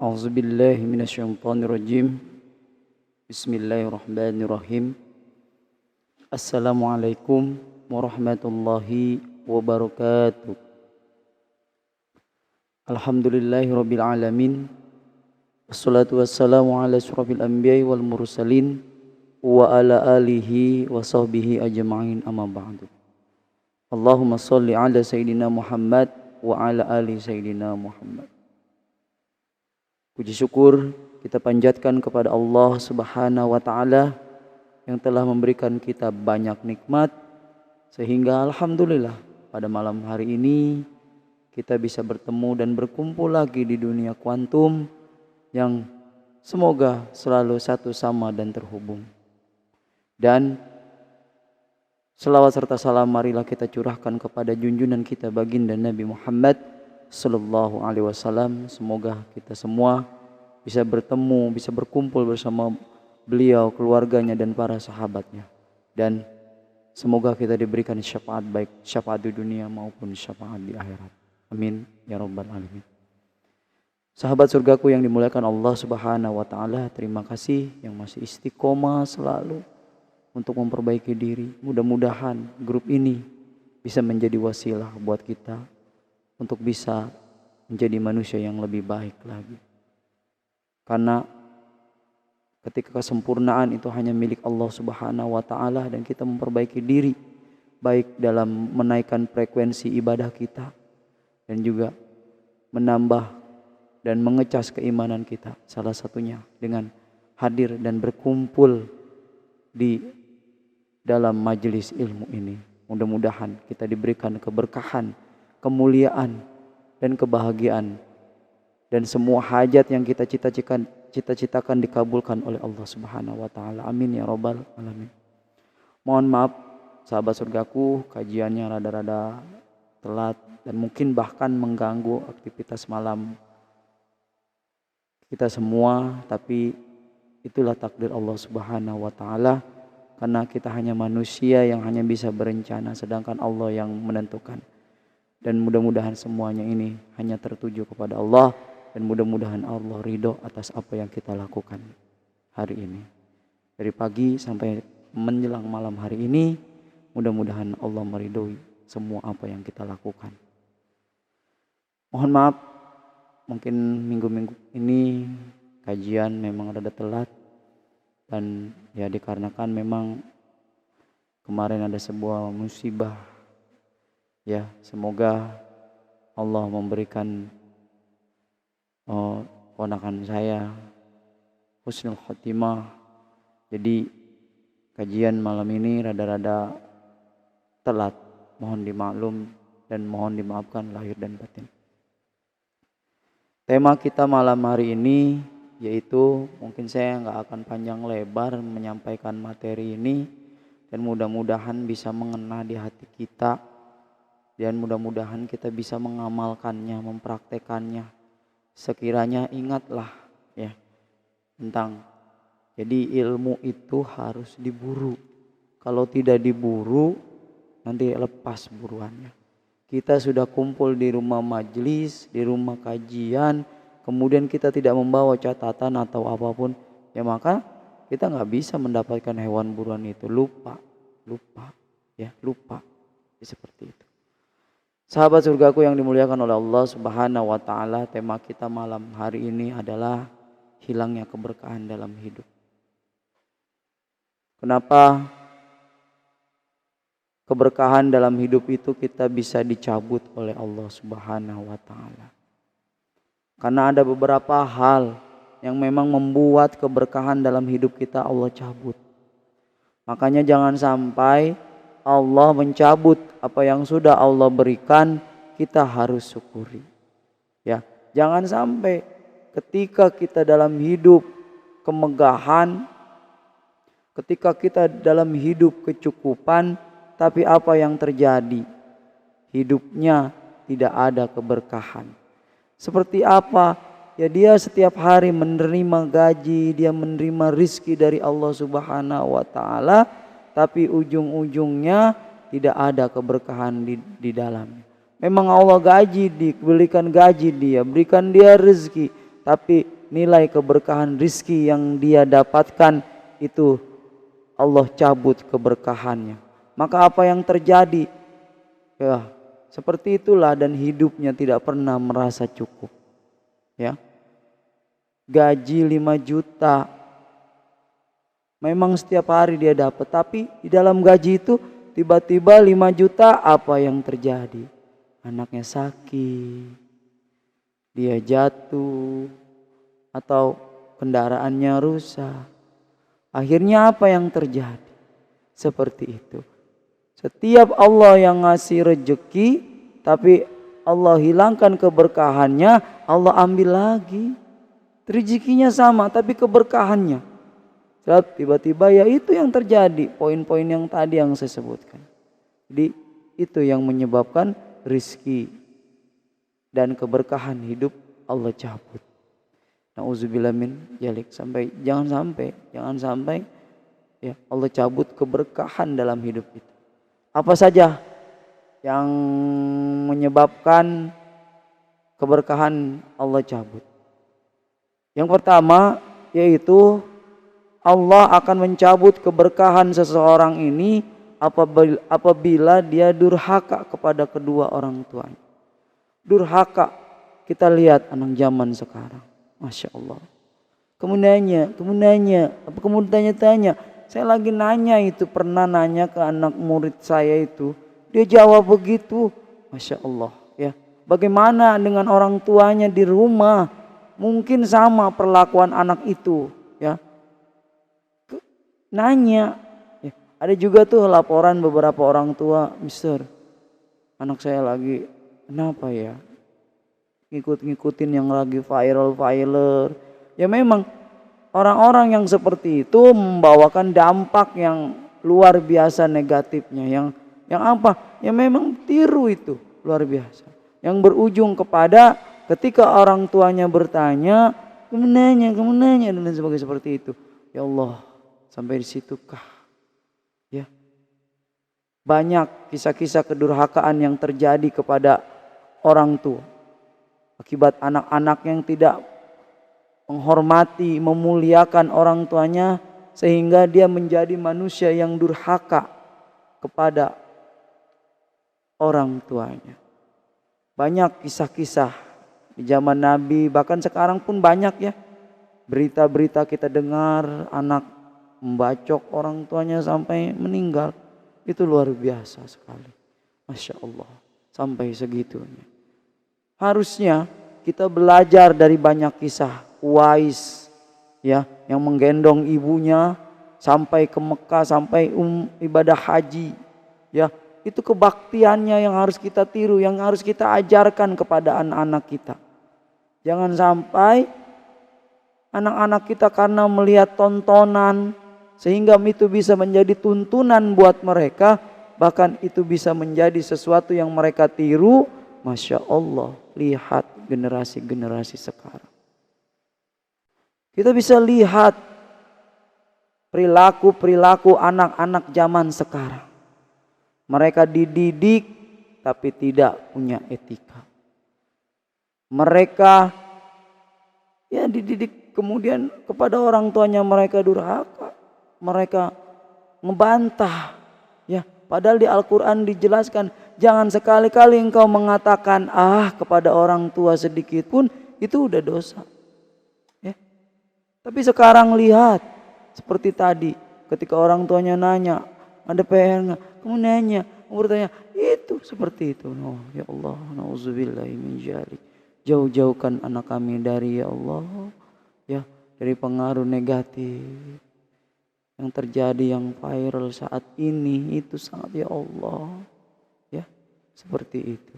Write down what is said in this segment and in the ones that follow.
A'udzubillahi minasyaitonirrajim. Bismillahirrahmanirrahim. Assalamualaikum warahmatullahi wabarakatuh. Alhamdulillahirabbil alamin. Wassalatu wassalamu ala asyrofil anbiya'i wal mursalin wa ala alihi wa sahbihi ajma'in, amma ba'du. Allahumma shalli ala sayyidina Muhammad wa ala ali sayyidina Muhammad. Puji syukur kita panjatkan kepada Allah Subhanahu wa taala yang telah memberikan kita banyak nikmat, sehingga alhamdulillah pada malam hari ini kita bisa bertemu dan berkumpul lagi di dunia kuantum yang semoga selalu satu sama dan terhubung. Dan selawat serta salam marilah kita curahkan kepada junjungan kita baginda Nabi Muhammad sallallahu alaihi wasallam. Semoga kita semua bisa bertemu, bisa berkumpul bersama beliau, keluarganya dan para sahabatnya. Dan semoga kita diberikan syafaat, baik syafaat di dunia maupun syafaat di akhirat. Amin ya rabbal alamin. Sahabat surgaku yang dimuliakan Allah Subhanahu wa taala, terima kasih yang masih istiqomah selalu untuk memperbaiki diri. Mudah-mudahan grup ini bisa menjadi wasilah buat kita untuk bisa menjadi manusia yang lebih baik lagi. Karena ketika kesempurnaan itu hanya milik Allah Subhanahu wa taala, dan kita memperbaiki diri baik dalam menaikkan frekuensi ibadah kita dan juga menambah dan mengecas keimanan kita, salah satunya dengan hadir dan berkumpul di dalam majelis ilmu ini. Mudah-mudahan kita diberikan keberkahan, kemuliaan dan kebahagiaan, dan semua hajat yang kita cita-citakan dikabulkan oleh Allah Subhanahu wa taala. Amin ya rabbal alamin. Mohon maaf sahabat surgaku, kajiannya rada-rada telat dan mungkin bahkan mengganggu aktivitas malam kita semua, tapi itulah takdir Allah Subhanahu wa taala, karena kita hanya manusia yang hanya bisa berencana, sedangkan Allah yang menentukan. Dan mudah-mudahan semuanya ini hanya tertuju kepada Allah, dan mudah-mudahan Allah ridho atas apa yang kita lakukan hari ini. Dari pagi sampai menjelang malam hari ini, mudah-mudahan Allah meridhoi semua apa yang kita lakukan. Mohon maaf, mungkin minggu-minggu ini kajian memang rada telat, dan ya dikarenakan memang kemarin ada sebuah musibah. Ya, semoga Allah memberikan ponakan saya husnul khotimah. Jadi kajian malam ini rada-rada telat. Mohon dimaklum dan mohon dimaafkan lahir dan batin. Tema kita malam hari ini yaitu, mungkin saya nggak akan panjang lebar menyampaikan materi ini, dan mudah-mudahan bisa mengena di hati kita. Dan mudah-mudahan kita bisa mengamalkannya, mempraktekannya. Sekiranya ingatlah ya tentang, jadi ilmu itu harus diburu. Kalau tidak diburu, nanti lepas buruannya. Kita sudah kumpul di rumah majelis, di rumah kajian, kemudian kita tidak membawa catatan atau apapun, ya maka kita nggak bisa mendapatkan hewan buruan itu. Lupa, seperti itu. Sahabat surgaku yang dimuliakan oleh Allah Subhanahu wa taala, tema kita malam hari ini adalah hilangnya keberkahan dalam hidup. Kenapa keberkahan dalam hidup itu kita bisa dicabut oleh Allah Subhanahu wa taala? Karena ada beberapa hal yang memang membuat keberkahan dalam hidup kita Allah cabut. Makanya jangan sampai Allah mencabut apa yang sudah Allah berikan, kita harus syukuri. Ya, jangan sampai ketika kita dalam hidup kemegahan, ketika kita dalam hidup kecukupan, tapi apa yang terjadi? Hidupnya tidak ada keberkahan. Seperti apa? Ya, dia setiap hari menerima gaji, dia menerima rizki dari Allah Subhanahu wa taala, tapi ujung-ujungnya tidak ada keberkahan di dalamnya. Memang Allah gaji, diberikan gaji dia, berikan dia rezeki, tapi nilai keberkahan rizki yang dia dapatkan itu Allah cabut keberkahannya. Maka apa yang terjadi? Ya, seperti itulah, dan hidupnya tidak pernah merasa cukup. Ya. Gaji 5 juta. Memang setiap hari dia dapat, tapi di dalam gaji itu tiba-tiba 5 juta, apa yang terjadi? Anaknya sakit, dia jatuh, atau kendaraannya rusak. Akhirnya apa yang terjadi? Seperti itu. Setiap Allah yang ngasih rezeki, tapi Allah hilangkan keberkahannya, Allah ambil lagi. Rezekinya sama, tapi keberkahannya. Tiba-tiba ya itu yang terjadi. Poin-poin yang tadi yang saya sebutkan. Jadi itu yang menyebabkan rizki dan keberkahan hidup Allah cabut. Nauzubillah min dzalik. Jangan sampai ya Allah cabut keberkahan dalam hidup itu. Apa saja yang menyebabkan keberkahan Allah cabut? Yang pertama yaitu Allah akan mencabut keberkahan seseorang ini apabila dia durhaka kepada kedua orang tuanya. Durhaka, kita lihat anak zaman sekarang, Masya Allah. Kemudian tanya, saya lagi pernah nanya ke anak murid saya itu, dia jawab begitu, Masya Allah. Ya, bagaimana dengan orang tuanya di rumah? Mungkin sama perlakuan anak itu, ya. Nanya, ya. Ada juga tuh laporan beberapa orang tua, Mister, anak saya lagi kenapa ya? Ngikutin yang lagi viral. Ya memang orang-orang yang seperti itu membawakan dampak yang luar biasa negatifnya. Yang apa? Ya memang tiru itu luar biasa. Yang berujung kepada ketika orang tuanya bertanya, kamu nanya dan lain sebagainya seperti itu. Ya Allah, sampai di situkah? Ya. Banyak kisah-kisah kedurhakaan yang terjadi kepada orang tua. Akibat anak-anak yang tidak menghormati, memuliakan orang tuanya, sehingga dia menjadi manusia yang durhaka kepada orang tuanya. Banyak kisah-kisah di zaman Nabi, bahkan sekarang pun banyak ya. Berita-berita kita dengar anak membacok orang tuanya sampai meninggal. Itu luar biasa sekali. Masya Allah, sampai segitunya. Harusnya kita belajar dari banyak kisah. Uwais ya, yang menggendong ibunya sampai ke Mekah, sampai ibadah haji. Ya, itu kebaktiannya yang harus kita tiru, yang harus kita ajarkan kepada anak-anak kita. Jangan sampai anak-anak kita karena melihat tontonan sehingga itu bisa menjadi tuntunan buat mereka, bahkan itu bisa menjadi sesuatu yang mereka tiru. Masya Allah, lihat generasi-generasi sekarang. Kita bisa lihat perilaku anak-anak zaman sekarang. Mereka dididik tapi tidak punya etika. Mereka ya dididik, kemudian kepada orang tuanya mereka durhaka. Mereka ngebantah. Ya, padahal di Al-Quran dijelaskan, jangan sekali-kali engkau mengatakan kepada orang tua sedikit pun, itu udah dosa. Ya. Tapi sekarang lihat, seperti tadi, ketika orang tuanya nanya, ada PR nggak? Kamu nanya, kamu bertanya, itu seperti itu. Oh, ya Allah, nauzubillahi min dzalik. Jauh-jauhkan anak kami dari, ya Allah, ya, dari pengaruh negatif yang terjadi, yang viral saat ini. Itu sangat, ya Allah, ya, seperti itu.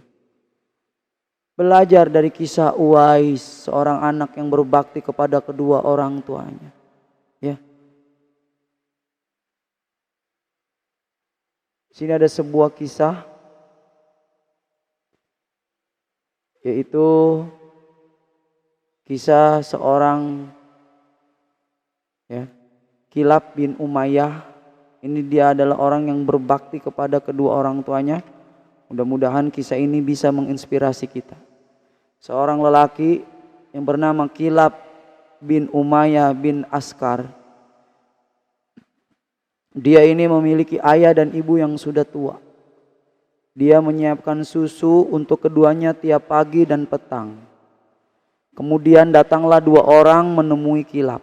Belajar dari kisah Uwais, seorang anak yang berbakti kepada kedua orang tuanya. Ya. Sini ada sebuah kisah, yaitu kisah seorang ya, Kilab bin Umayyah. Ini dia adalah orang yang berbakti kepada kedua orang tuanya. Mudah-mudahan kisah ini bisa menginspirasi kita. Seorang lelaki yang bernama Kilab bin Umayyah bin Askar. Dia ini memiliki ayah dan ibu yang sudah tua. Dia menyiapkan susu untuk keduanya tiap pagi dan petang. Kemudian datanglah dua orang menemui Kilab.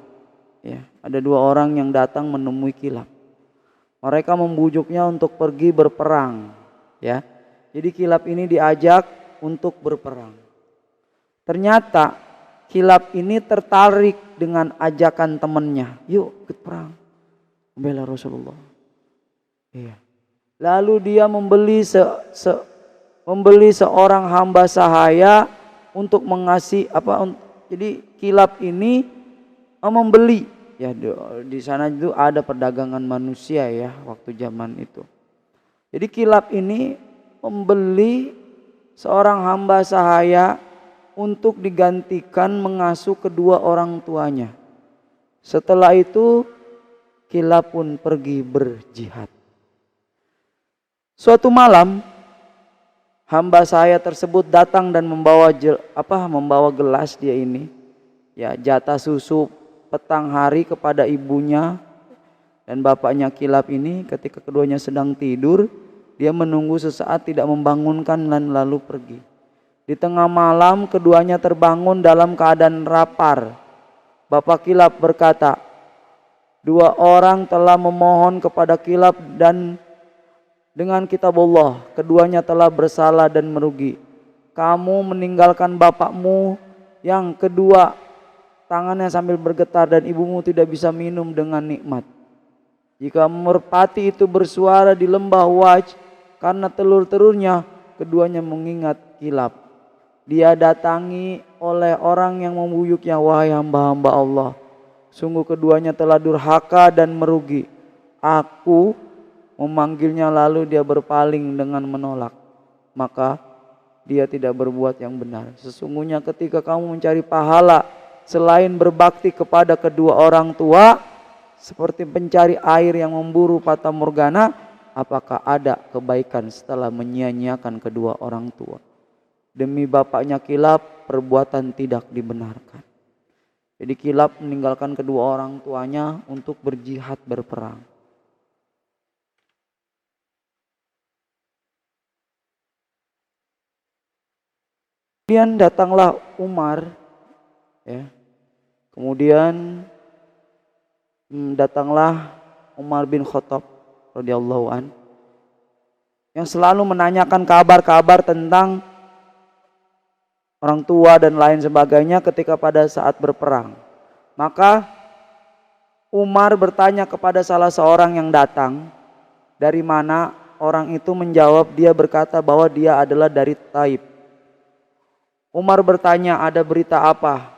Ya, ada dua orang yang datang menemui Kilab. Mereka membujuknya untuk pergi berperang. Ya, jadi Kilab ini diajak untuk berperang. Ternyata Kilab ini tertarik dengan ajakan temannya. Yuk ikut perang, membela Rasulullah. Iya. Lalu dia membeli seorang hamba sahaya untuk mengasih jadi Kilab ini membeli. Ya, di sana itu ada perdagangan manusia ya waktu zaman itu. Jadi Kilab ini membeli seorang hamba sahaya untuk digantikan mengasuh kedua orang tuanya. Setelah itu Kilab pun pergi berjihad. Suatu malam hamba saya tersebut datang dan membawa gelas dia ini, ya, jatah susu petang hari kepada ibunya dan bapaknya Kilab ini. Ketika keduanya sedang tidur, dia menunggu sesaat tidak membangunkan dan lalu pergi. Di tengah malam keduanya terbangun dalam keadaan lapar. Bapak Kilab berkata, dua orang telah memohon kepada Kilab dan dengan kitab Allah, keduanya telah bersalah dan merugi. Kamu meninggalkan bapakmu yang kedua tangannya sambil bergetar dan ibumu tidak bisa minum dengan nikmat. Jika merpati itu bersuara di lembah Waj karena telur-telurnya, keduanya mengingat Kilab. Dia datangi oleh orang yang membuyuknya, wahai hamba-hamba Allah, sungguh keduanya telah durhaka dan merugi. Aku memanggilnya lalu dia berpaling dengan menolak, maka dia tidak berbuat yang benar. Sesungguhnya ketika kamu mencari pahala selain berbakti kepada kedua orang tua, seperti pencari air yang memburu fata morgana, apakah ada kebaikan setelah menyia-nyiakan kedua orang tua? Demi bapaknya Kilab, perbuatan tidak dibenarkan. Jadi Kilab meninggalkan kedua orang tuanya untuk berjihad berperang. Kemudian datanglah Umar, ya. Kemudian datanglah Umar bin Khattab radhiyallahu an, yang selalu menanyakan kabar-kabar tentang orang tua dan lain sebagainya ketika pada saat berperang. Maka Umar bertanya kepada salah seorang yang datang, dari mana? Orang itu menjawab, dia berkata bahwa dia adalah dari Taif. Umar bertanya, ada berita apa?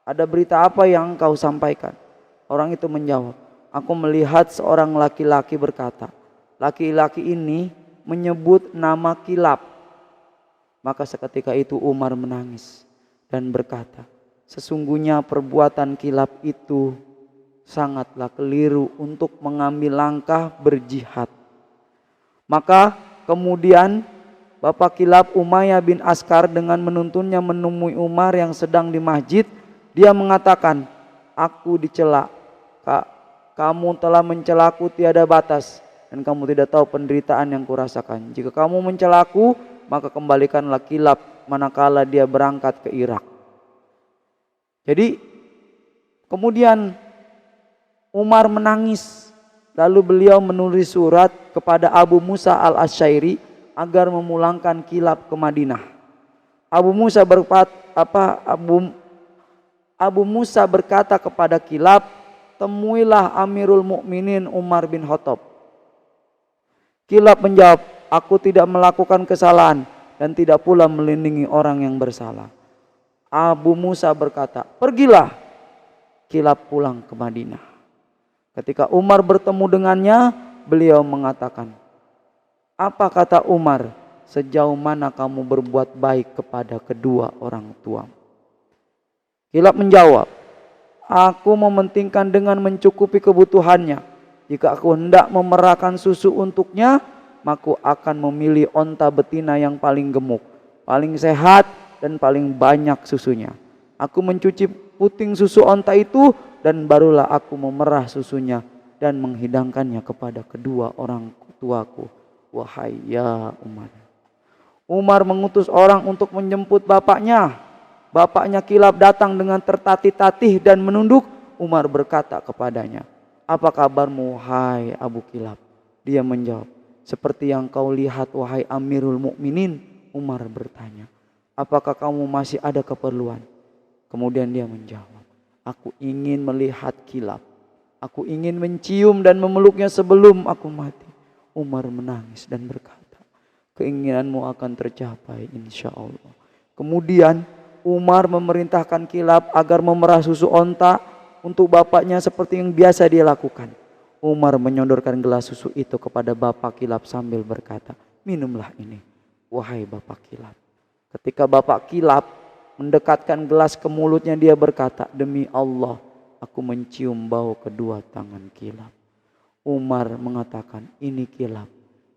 Ada berita apa yang engkau sampaikan? Orang itu menjawab, aku melihat seorang laki-laki berkata, laki-laki ini menyebut nama Kilab. Maka seketika itu Umar menangis dan berkata, sesungguhnya perbuatan Kilab itu sangatlah keliru untuk mengambil langkah berjihad. Maka kemudian Bapak Kilab Umayyah bin Askar dengan menuntunnya menemui Umar yang sedang di masjid. Dia mengatakan, aku dicela. Kamu telah mencelaku tiada batas dan kamu tidak tahu penderitaan yang kurasakan. Jika kamu mencelaku, maka kembalikanlah Kilab manakala dia berangkat ke Irak. Jadi kemudian Umar menangis. Lalu beliau menulis surat kepada Abu Musa al-Asy'ari agar memulangkan Kilab ke Madinah. Abu Musa berkata kepada Kilab, temuilah Amirul Mukminin Umar bin Khattab. Kilab menjawab, aku tidak melakukan kesalahan dan tidak pula melindungi orang yang bersalah. Abu Musa berkata, pergilah. Kilab pulang ke Madinah. Ketika Umar bertemu dengannya, beliau mengatakan, apa kata Umar, sejauh mana kamu berbuat baik kepada kedua orang tuamu? Kilab menjawab, aku mementingkan dengan mencukupi kebutuhannya. Jika aku hendak memerahkan susu untuknya, maka akan memilih onta betina yang paling gemuk, paling sehat dan paling banyak susunya. Aku mencuci puting susu onta itu dan barulah aku memerah susunya dan menghidangkannya kepada kedua orang tuaku. Wahai ya Umar. Umar mengutus orang untuk menjemput bapaknya. Bapaknya Kilab datang dengan tertatih-tatih dan menunduk. Umar berkata kepadanya, apa kabarmu wahai Abu Kilab? Dia menjawab, seperti yang kau lihat wahai Amirul Mukminin. Umar bertanya, apakah kamu masih ada keperluan? Kemudian dia menjawab, aku ingin melihat Kilab. Aku ingin mencium dan memeluknya sebelum aku mati. Umar menangis dan berkata, keinginanmu akan tercapai insya Allah. Kemudian Umar memerintahkan Kilab agar memerah susu onta untuk bapaknya seperti yang biasa dia lakukan. Umar menyodorkan gelas susu itu kepada bapak Kilab sambil berkata, minumlah ini, wahai bapak Kilab. Ketika bapak Kilab mendekatkan gelas ke mulutnya, dia berkata, demi Allah, aku mencium bau kedua tangan Kilab. Umar mengatakan, ini Kilab,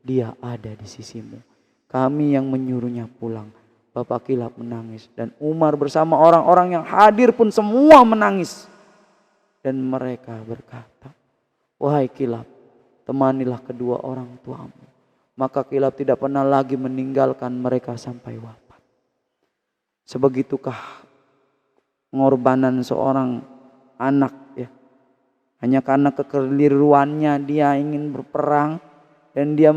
dia ada di sisimu. Kami yang menyuruhnya pulang. Bapak Kilab menangis dan Umar bersama orang-orang yang hadir pun semua menangis. Dan mereka berkata, wahai Kilab, temanilah kedua orang tuamu. Maka Kilab tidak pernah lagi meninggalkan mereka sampai wafat. Sebegitukah pengorbanan seorang anak, ya. Hanya karena kekeliruannya dia ingin berperang dan dia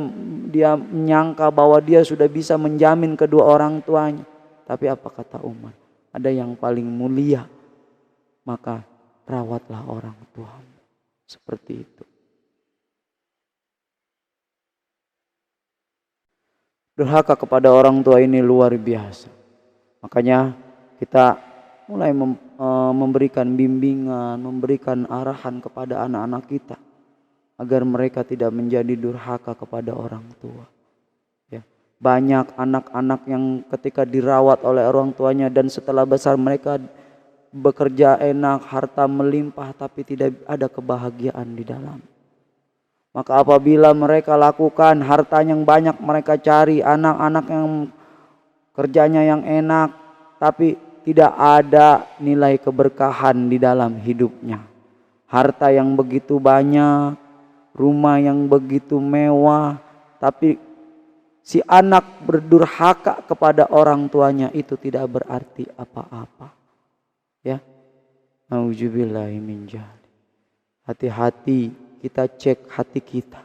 menyangka bahwa dia sudah bisa menjamin kedua orang tuanya. Tapi apa kata Umar? Ada yang paling mulia, maka rawatlah orang tuamu. Seperti itu. Durhaka kepada orang tua ini luar biasa. Makanya kita mulai memberikan bimbingan, memberikan arahan kepada anak-anak kita agar mereka tidak menjadi durhaka kepada orang tua. Ya, banyak anak-anak yang ketika dirawat oleh orang tuanya dan setelah besar mereka bekerja enak, harta melimpah, tapi tidak ada kebahagiaan di dalam. Maka apabila mereka lakukan harta yang banyak, mereka cari anak-anak yang kerjanya yang enak, tapi tidak ada nilai keberkahan di dalam hidupnya. Harta yang begitu banyak, rumah yang begitu mewah, tapi si anak berdurhaka kepada orang tuanya, itu tidak berarti apa-apa. Ya, nauzubillahi min dzalik. Hati-hati, kita cek hati kita.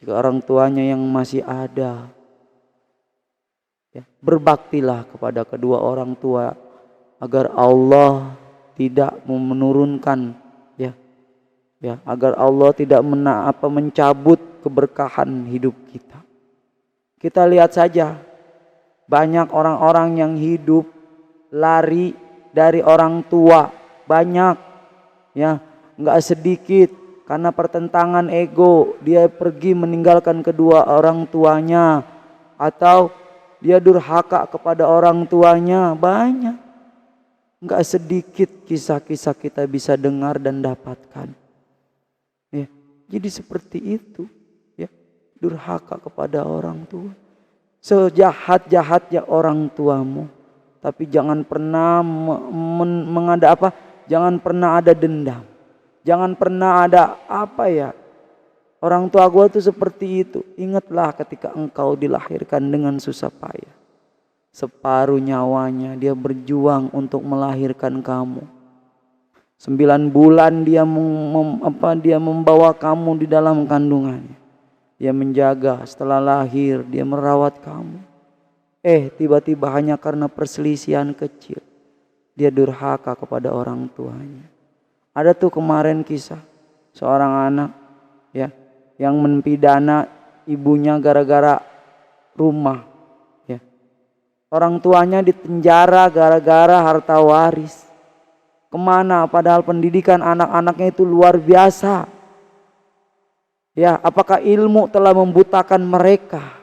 Jika orang tuanya yang masih ada, ya, berbaktilah kepada kedua orang tua agar Allah tidak menurunkan, ya, agar Allah tidak mencabut keberkahan hidup kita. Kita lihat saja, banyak orang-orang yang hidup lari dari orang tua, banyak, ya, nggak sedikit karena pertentangan ego dia pergi meninggalkan kedua orang tuanya atau dia durhaka kepada orang tuanya. Banyak, nggak sedikit kisah-kisah kita bisa dengar dan dapatkan. Ya, jadi seperti itu, ya, durhaka kepada orang tua. Sejahat-jahatnya orang tuamu, tapi jangan pernah jangan pernah ada dendam. Jangan pernah ada orang tua gue tuh seperti itu. Ingatlah ketika engkau dilahirkan dengan susah payah. Separuh nyawanya dia berjuang untuk melahirkan kamu. 9 bulan dia membawa kamu di dalam kandungannya. Dia menjaga, setelah lahir dia merawat kamu. Tiba-tiba hanya karena perselisihan kecil, dia durhaka kepada orang tuanya. Ada tuh kemarin kisah seorang anak, ya, yang mempidana ibunya gara-gara rumah, ya. Orang tuanya dipenjara gara-gara harta waris. Kemana? Padahal pendidikan anak-anaknya itu luar biasa. Ya, apakah ilmu telah membutakan mereka?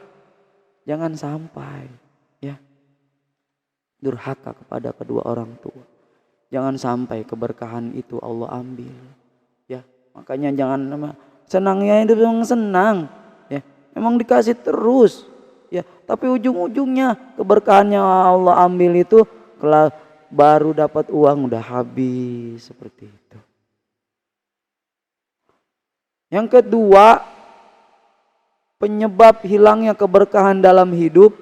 Jangan sampai, ya, durhaka kepada kedua orang tua. Jangan sampai keberkahan itu Allah ambil, ya. Makanya jangan senangnya hidup memang senang, ya. Memang dikasih terus, ya. Tapi ujung-ujungnya keberkahannya Allah ambil itu baru dapat uang udah habis, seperti itu. Yang kedua, penyebab hilangnya keberkahan dalam hidup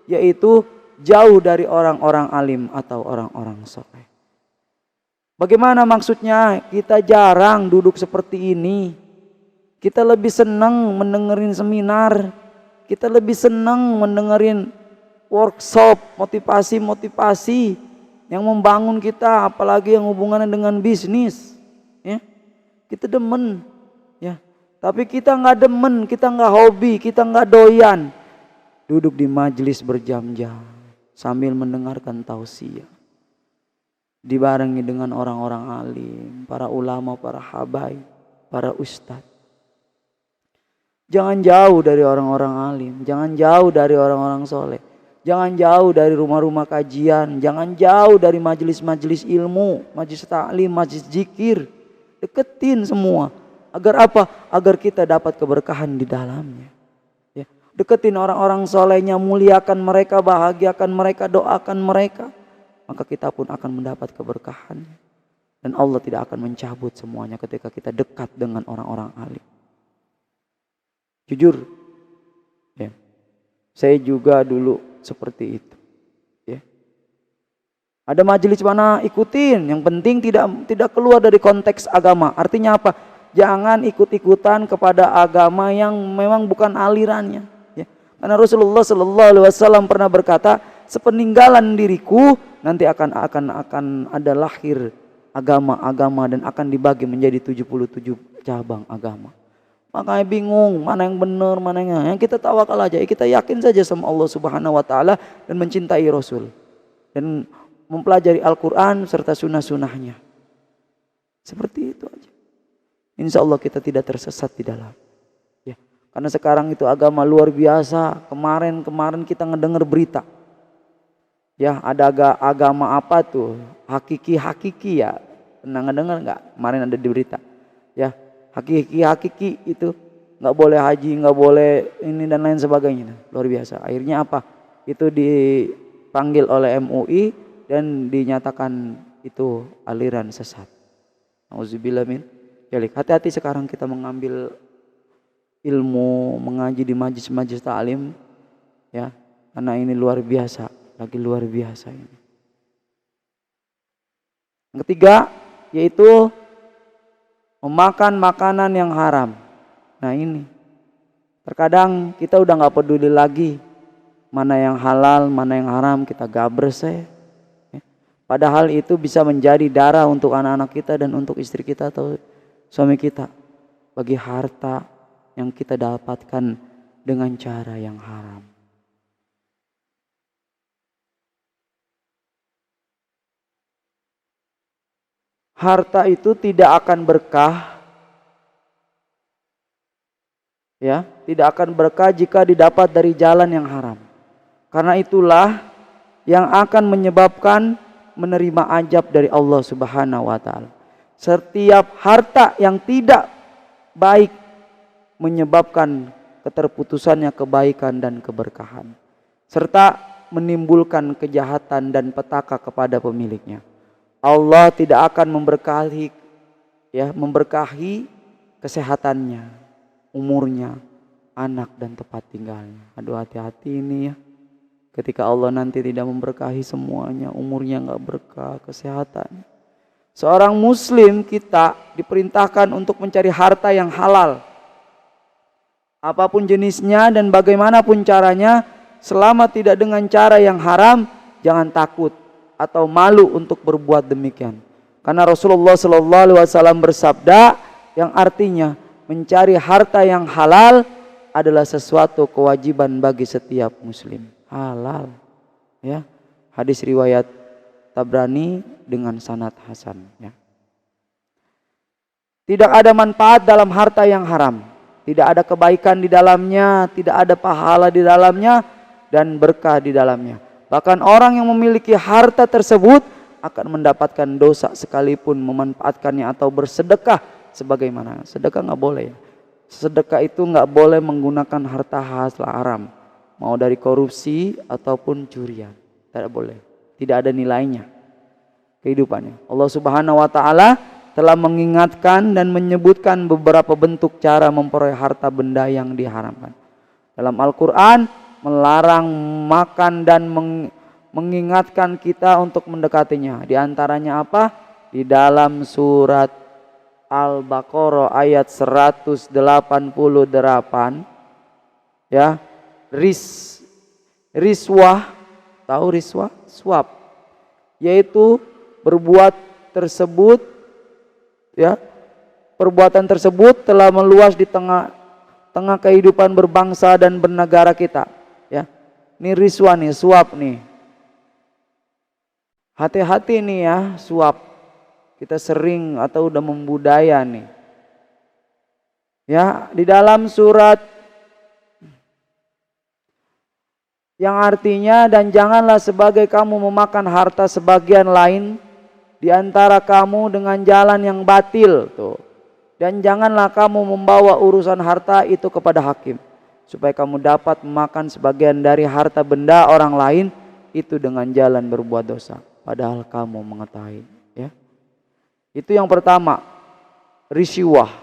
yaitu jauh dari orang-orang alim atau orang-orang soleh. Bagaimana maksudnya? Kita jarang duduk seperti ini. Kita lebih senang mendengarin seminar. Kita lebih senang mendengarin workshop, motivasi-motivasi yang membangun kita, apalagi yang hubungannya dengan bisnis. Ya, kita demen. Ya, tapi kita nggak demen, kita nggak hobi, kita nggak doyan duduk di majelis berjam-jam sambil mendengarkan tausiah, dibarengi dengan orang-orang alim, para ulama, para habaib, para ustadz. Jangan jauh dari orang-orang alim, jangan jauh dari orang-orang soleh, jangan jauh dari rumah-rumah kajian, jangan jauh dari majelis-majelis ilmu, majelis taklim, majelis zikir. Deketin semua. Agar apa? Agar kita dapat keberkahan di dalamnya. Ya. Deketin orang-orang solehnya, muliakan mereka, bahagiakan mereka, doakan mereka. Maka kita pun akan mendapat keberkahan. Dan Allah tidak akan mencabut semuanya ketika kita dekat dengan orang-orang alim. Jujur, ya, saya juga dulu seperti itu. Ya. Ada majelis mana ikutin, yang penting tidak keluar dari konteks agama. Artinya apa? Jangan ikut-ikutan kepada agama yang memang bukan alirannya. Ya. Karena Rasulullah SAW pernah berkata, sepeninggalan diriku nanti akan ada lahir agama-agama dan akan dibagi menjadi 77 cabang agama. Makanya bingung mana yang benar, mana yang kita tawakal aja, kita yakin saja sama Allah Subhanahu wa taala dan mencintai Rasul dan mempelajari Al-Qur'an serta sunnah-sunnahnya. Seperti itu aja. Insya Allah kita tidak tersesat di dalam. Ya, karena sekarang itu agama luar biasa. Kemarin kita ngedengar berita. Ya, ada agama apa tuh? Hakiki ya. Pernah ngedengar nggak? Kemarin ada di berita. Ya. Hakiki itu nggak boleh haji, nggak boleh ini dan lain sebagainya, luar biasa. Akhirnya apa? Itu dipanggil oleh MUI dan dinyatakan itu aliran sesat. Auzubillah min dzalik. Hati-hati sekarang kita mengambil ilmu, mengaji di majlis-majlis ta'lim, ya, karena ini luar biasa, lagi luar biasa ini. Yang ketiga yaitu memakan makanan yang haram. Nah ini, terkadang kita udah gak peduli lagi mana yang halal, mana yang haram, kita gabres ya. Padahal itu bisa menjadi darah untuk anak-anak kita dan untuk istri kita atau suami kita. Bagi harta yang kita dapatkan dengan cara yang haram. Harta itu tidak akan berkah, ya, tidak akan berkah jika didapat dari jalan yang haram. Karena itulah yang akan menyebabkan menerima ajab dari Allah Subhanahu wa taala. Setiap harta yang tidak baik menyebabkan keterputusannya kebaikan dan keberkahan, serta menimbulkan kejahatan dan petaka kepada pemiliknya. Allah tidak akan memberkahi kesehatannya, umurnya, anak dan tempat tinggalnya. Aduh, hati-hati ini ya. Ketika Allah nanti tidak memberkahi semuanya, umurnya nggak berkah, kesehatan. Seorang muslim kita diperintahkan untuk mencari harta yang halal. Apapun jenisnya dan bagaimanapun caranya, selama tidak dengan cara yang haram, jangan takut atau malu untuk berbuat demikian. Karena Rasulullah SAW bersabda yang artinya mencari harta yang halal adalah sesuatu kewajiban bagi setiap muslim. Halal, ya. Hadis riwayat Tabrani dengan sanad hasan, ya. Tidak ada manfaat dalam harta yang haram. Tidak ada kebaikan di dalamnya, tidak ada pahala di dalamnya dan berkah di dalamnya. Bahkan orang yang memiliki harta tersebut akan mendapatkan dosa sekalipun memanfaatkannya atau bersedekah. Sebagaimana sedekah nggak boleh. Sedekah itu nggak boleh menggunakan harta hasil haram, mau dari korupsi ataupun curian, tidak boleh. Tidak ada nilainya. kehidupannya. Allah Subhanahu wa taala telah mengingatkan dan menyebutkan beberapa bentuk cara memperoleh harta benda yang diharamkan. Dalam Al-Qur'an melarang makan dan mengingatkan kita untuk mendekatinya. Di antaranya apa? Di dalam surat Al-Baqarah ayat 188, ya, riswah, tahu riswah? Suap, yaitu berbuat tersebut, ya, perbuatan tersebut telah meluas di tengah kehidupan berbangsa dan bernegara kita, ya. Ini riswah nih, suap nih. Hati-hati nih ya, suap. Kita sering atau udah membudaya nih. Ya, di dalam surat yang artinya, dan janganlah sebagai kamu memakan harta sebagian lain di antara kamu dengan jalan yang batil tuh. Dan janganlah kamu membawa urusan harta itu kepada hakim, supaya kamu dapat memakan sebagian dari harta benda orang lain itu dengan jalan berbuat dosa, padahal kamu mengetahui, ya. Itu yang pertama, riswah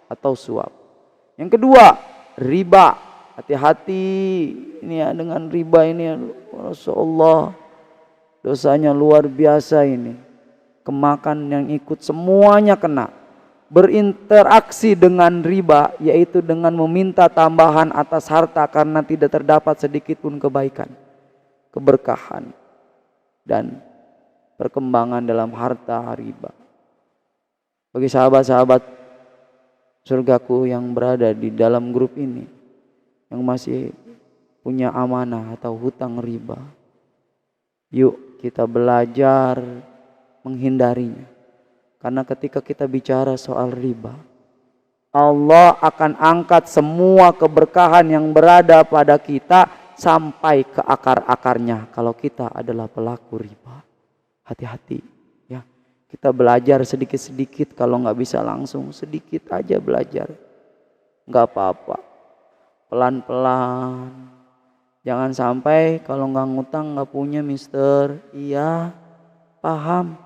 atau suap. Yang kedua, riba. Hati-hati ini ya dengan riba ini, Masya Allah, dosanya luar biasa ini. Kemakan yang ikut semuanya kena. Berinteraksi dengan riba, yaitu dengan meminta tambahan atas harta karena tidak terdapat sedikit pun kebaikan, keberkahan, dan perkembangan dalam harta riba. Bagi sahabat-sahabat surgaku yang berada di dalam grup ini, yang masih punya amanah atau hutang riba, yuk kita belajar menghindarinya. Karena ketika kita bicara soal riba, Allah akan angkat semua keberkahan yang berada pada kita sampai ke akar-akarnya kalau kita adalah pelaku riba. Hati-hati ya. Kita belajar sedikit-sedikit, kalau nggak bisa langsung sedikit aja belajar, nggak apa-apa, pelan-pelan. Jangan sampai kalau nggak ngutang nggak punya, mister. Iya, paham.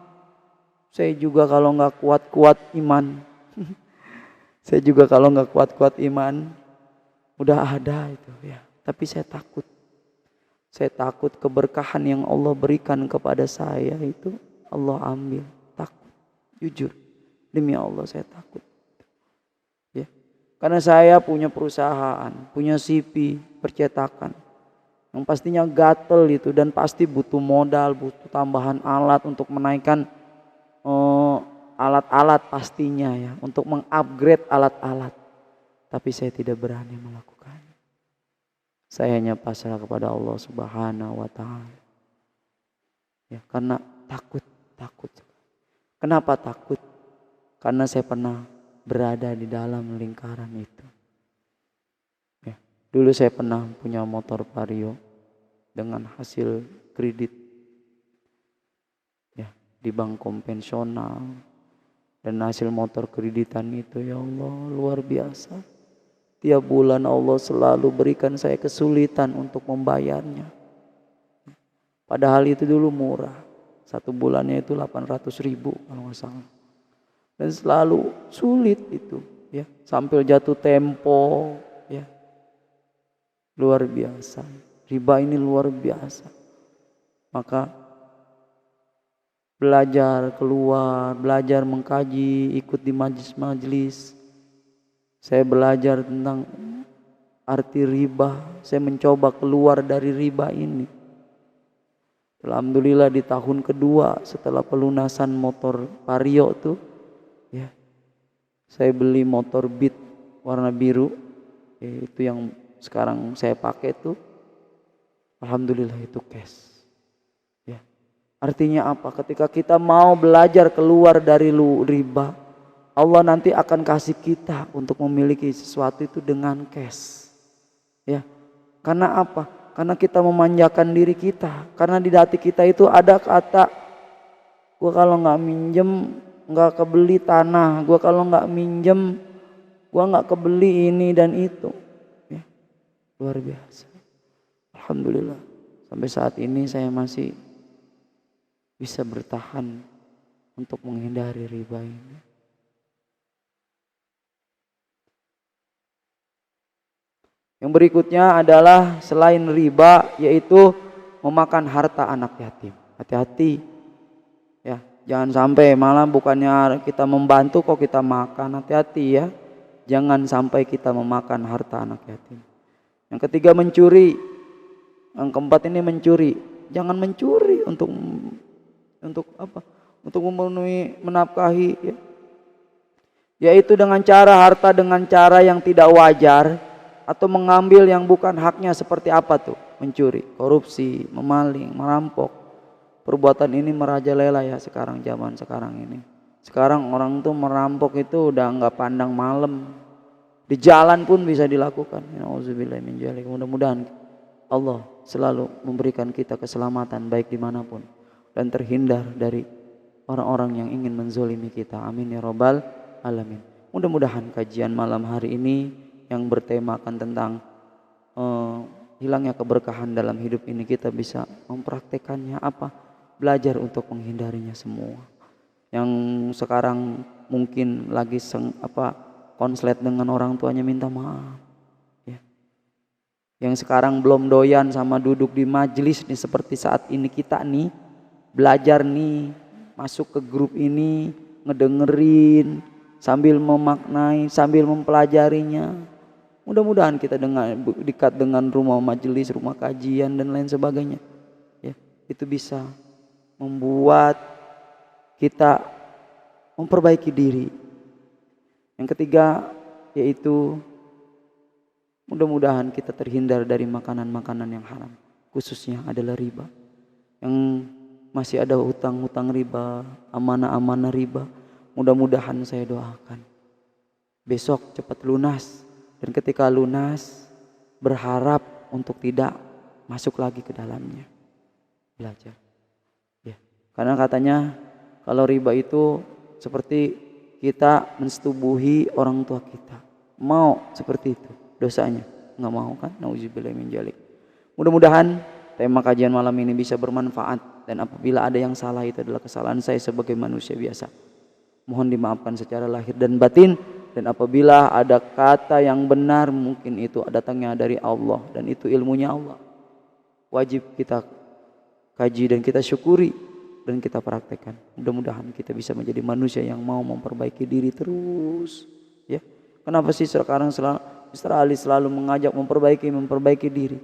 Saya juga kalau nggak kuat-kuat iman. Saya juga kalau nggak kuat-kuat iman, udah ada itu ya. Tapi saya takut. Saya takut keberkahan yang Allah berikan kepada saya itu Allah ambil. Takut, jujur. Demi Allah saya takut. Ya. Karena saya punya perusahaan, punya CV percetakan, yang pastinya gatel itu, dan pasti butuh modal, butuh tambahan alat untuk menaikkan alat-alat pastinya ya, untuk mengupgrade alat-alat. Tapi saya tidak berani melakukannya. Saya hanya pasrah kepada Allah Subhanahu wa taala. Ya, karena takut. Kenapa takut? Karena saya pernah berada di dalam lingkaran itu. Ya, dulu saya pernah punya motor Vario dengan hasil kredit ya di bank konvensional, dan hasil motor kreditan itu ya Allah luar biasa. Tiap bulan Allah selalu berikan saya kesulitan untuk membayarnya. Padahal itu dulu murah. Satu bulannya itu 800.000 kalau nggak salah. Dan selalu sulit itu ya, sampai jatuh tempo ya. Luar biasa. Riba ini luar biasa. Maka belajar keluar, belajar mengkaji, ikut di majelis-majelis. Saya belajar tentang arti riba. Saya mencoba keluar dari riba ini. Alhamdulillah di tahun kedua setelah pelunasan motor Vario tuh ya, saya beli motor Beat warna biru, itu yang sekarang saya pakai tuh. Alhamdulillah itu cash. Ya. Artinya apa? Ketika kita mau belajar keluar dari riba, Allah nanti akan kasih kita untuk memiliki sesuatu itu dengan cash. Ya. Karena apa? Karena kita memanjakan diri kita. Karena di hati kita itu ada kata, gua kalau nggak minjem nggak kebeli tanah, gua kalau nggak minjem gua nggak kebeli ini dan itu. Ya. Luar biasa. Alhamdulillah sampai saat ini saya masih bisa bertahan untuk menghindari riba ini. Yang berikutnya adalah selain riba, yaitu memakan harta anak yatim. Hati-hati ya, jangan sampai malah bukannya kita membantu kok kita makan. Hati-hati ya, jangan sampai kita memakan harta anak yatim. Yang ketiga mencuri. Yang keempat ini mencuri. Jangan mencuri untuk apa? Untuk memenuhi, menafkahi ya. Yaitu dengan harta yang tidak wajar, atau mengambil yang bukan haknya. Seperti apa tuh? Mencuri, korupsi, memaling, merampok. Perbuatan ini merajalela ya sekarang, zaman sekarang ini. Sekarang orang tuh merampok itu udah nggak pandang malam, di jalan pun bisa dilakukan. Nauzubillah min dzalik. Mudah-mudahan Allah selalu memberikan kita keselamatan baik dimanapun, dan terhindar dari orang-orang yang ingin menzolimi kita. Amin ya rabbal alamin. Mudah-mudahan kajian malam hari ini yang bertemakan tentang hilangnya keberkahan dalam hidup ini, kita bisa mempraktekannya, belajar untuk menghindarinya semua. Yang sekarang mungkin lagi konslet dengan orang tuanya, minta maaf ya. Yang sekarang belum doyan sama duduk di majelis nih, seperti saat ini kita nih belajar nih, masuk ke grup ini, ngedengerin sambil memaknai, sambil mempelajarinya. Mudah-mudahan kita dekat dengan rumah majelis, rumah kajian dan lain sebagainya ya. Itu bisa membuat kita memperbaiki diri. Yang ketiga yaitu mudah-mudahan kita terhindar dari makanan-makanan yang haram, khususnya adalah riba. Yang masih ada hutang-hutang riba, amanah-amanah riba, mudah-mudahan saya doakan besok cepat lunas. Dan ketika lunas, berharap untuk tidak masuk lagi ke dalamnya. Belajar ya. Karena katanya kalau riba itu seperti kita mensetubuhi orang tua kita. Mau seperti itu dosanya? Nggak mau kan? Nauzubillah min dzalik. Mudah-mudahan tema kajian malam ini bisa bermanfaat, dan apabila ada yang salah, itu adalah kesalahan saya sebagai manusia biasa. Mohon dimaafkan secara lahir dan batin. Dan apabila ada kata yang benar, mungkin itu datangnya dari Allah, dan itu ilmunya Allah. Wajib kita kaji dan kita syukuri dan kita praktekkan. Mudah-mudahan kita bisa menjadi manusia yang mau memperbaiki diri terus ya. Kenapa sih sekarang Mr. Ali selalu mengajak memperbaiki diri?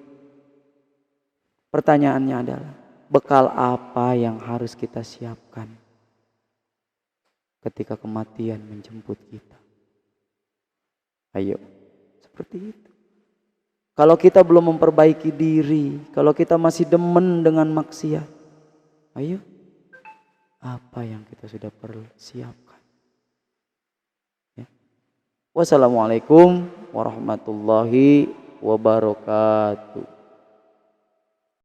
Pertanyaannya adalah, bekal apa yang harus kita siapkan ketika kematian menjemput kita? Ayo, seperti itu. Kalau kita belum memperbaiki diri, kalau kita masih demen dengan maksiat, ayo, apa yang kita sudah persiapkan? Ya. Wassalamualaikum warahmatullahi wabarakatuh.